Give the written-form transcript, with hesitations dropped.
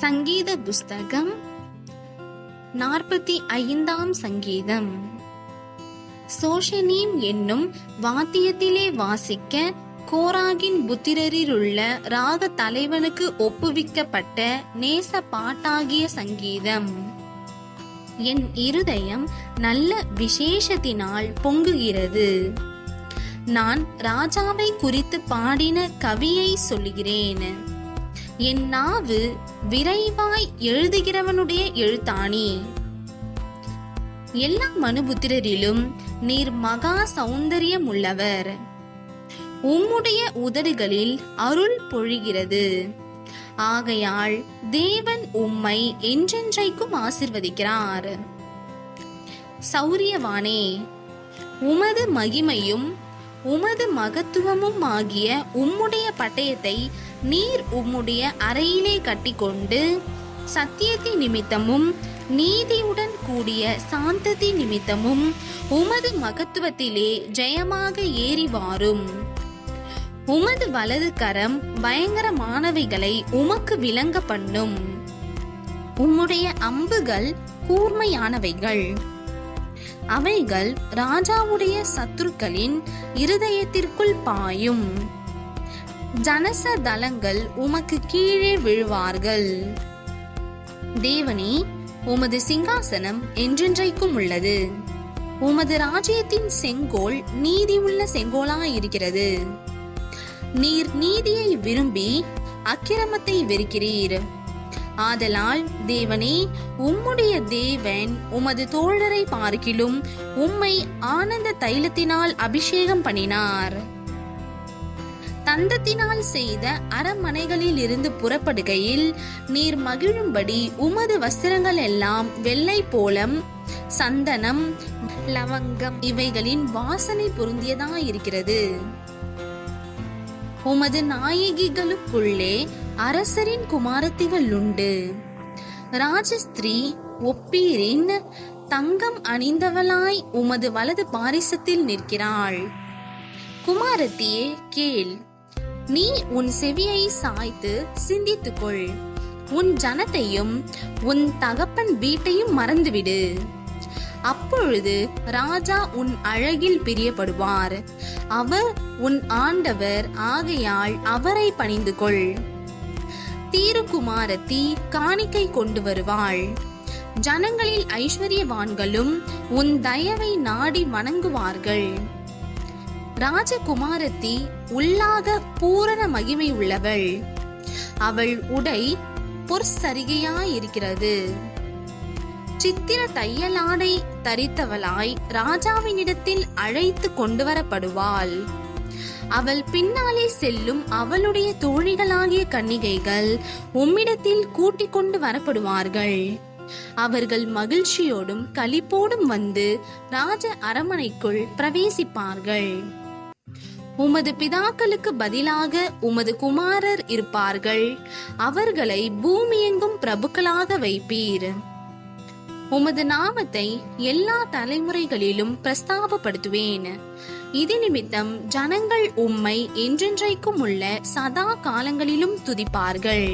சங்கீத புஸ்தகம் 45ஆம் சங்கீதம். சோஷனீம் என்னும் வாத்தியத்திலே வாசிக்க கோராகின் புத்திரரிலுள்ள ராக தலைவனுக்கு ஒப்புவிக்கப்பட்ட நேச பாட்டாகிய சங்கீதம். என் இருதயம் நல்ல விசேஷத்தினால் பொங்குகிறது. நான் ராஜாவை குறித்து பாடின கவியை சொல்லுகிறேன். என் நாவு விரைவாய் எழுதுகிறவனுடைய எழுத்தாணி. எல்லா மனுபுத்திரரிலும் நீர் மகா சௌந்தரியம் உள்ளவர். உம்முடைய உதடுகளில் அருள் பொழிகிறது. ஆகையால் தேவன் உம்மை என்றென்றைக்கும் ஆசீர்வதிக்கிறார். சௌரியவானே, உமது மகிமையும் உமது மகத்துவமும் ஆகிய உம்முடைய பட்டயத்தை நீர் உம்முடைய அறையிலே கட்டிக்கொண்டு சத்தியத்தின் நிமித்தமும் நீதியுடன் கூடிய சாந்தத்தி நிமித்தமும் உமது மகத்துவத்திலே ஜெயமாக ஏறி வாரும். உமது வலது கரம் பயங்கரமானவைகளை உமக்கு விளங்க பண்ணும். உம்முடைய அம்புகள் கூர்மையானவைகள். அவைகள் ராஜாவுடைய சத்துருக்களின் இருதயத்திற்குள் பாயும். ஜனச தலங்கள் உமக்கு கீழே விழுவார்கள். தேவனே, உமது சிங்காசனம் என்றென்றைக்கும் உள்ளது. உமது ராஜ்யத்தின் செங்கோல் நீதியுள்ள செங்கோலாயிருக்கிறது. நீர் நீதியை விரும்பி அக்கிரமத்தை வெறுக்கிறீர். ஆதலால் தேவனே, உம்முடைய தேவன் உமது தோழரை பார்க்கிலும் உம்மை ஆனந்த தைலத்தினால் அபிஷேகம் பண்ணினார். தந்தத்தினால் செய்த அரமனைகளில் இருந்து புறப்படுகையில் நீர் மகிழும்படி உமது வஸ்திரங்கள் எல்லாம் வெள்ளை போலம், சந்தனம், லவங்கம் இவைகளின் வாசனை பொருந்தியதாயிருக்கிறது. உமது நாயகிகளுக்குள்ளே அரசரின் குமாரத்திகள் உண்டு. ராஜஸ்திரீ ஒப்பீரின் தங்கம் அணிந்தவளாய் உமது வலது பாரிசத்தில் நிற்கிறாள். குமாரத்தியே கேள், நீ உன் செவியை சாய்த்து சிந்தித்துக்கொள். உன் ஜனத்தையும் உன் தகப்பன் வீட்டையும் மறந்துவிடு. அப்பொழுது ராஜா உன் அழகில் பிரியப்படுவார். அவர் உன் ஆண்டவர் ஆகையால் அவரை பணிந்து கொள். தீருக்குமாரத்தி காணிக்கை கொண்டு வருவாள். ஜனங்களில் ஐஸ்வர்யவான்களும் உன் தயவை நாடி வணங்குவார்கள். ராஜகுமாரத்தி உள்ளாக பூரண மகிமை உள்ளவள். அவள் உடை பொற்சரிகையாயிருக்கிறது. சித்திர தையலாடை தரித்தவளாய் ராஜாவினிடத்தில் அழைத்து கொண்டு வரப்படுவாள். அவள் பின்னாலே செல்லும் அவளுடைய தோழிகளாகிய கன்னிகைகள் உம்மிடத்தில் கூட்டிக் கொண்டு வரப்படுவார்கள். அவர்கள் மகிழ்ச்சியோடும் களிப்போடும் வந்து ராஜ அரமனைக்குள் பிரவேசிப்பார்கள். உமது பிதாக்களுக்கு பதிலாக உமது குமாரர் இருப்பார்கள். அவர்களை பூமியெங்கும் பிரபுக்களாக வைப்பீர். உமது நாமத்தை எல்லா தலைமுறைகளிலும் பிரஸ்தாபப்படுத்துவேன். இது நிமித்தம் ஜனங்கள் உம்மை என்றென்றைக்கும் உள்ள சதா காலங்களிலும் துதிப்பார்கள்.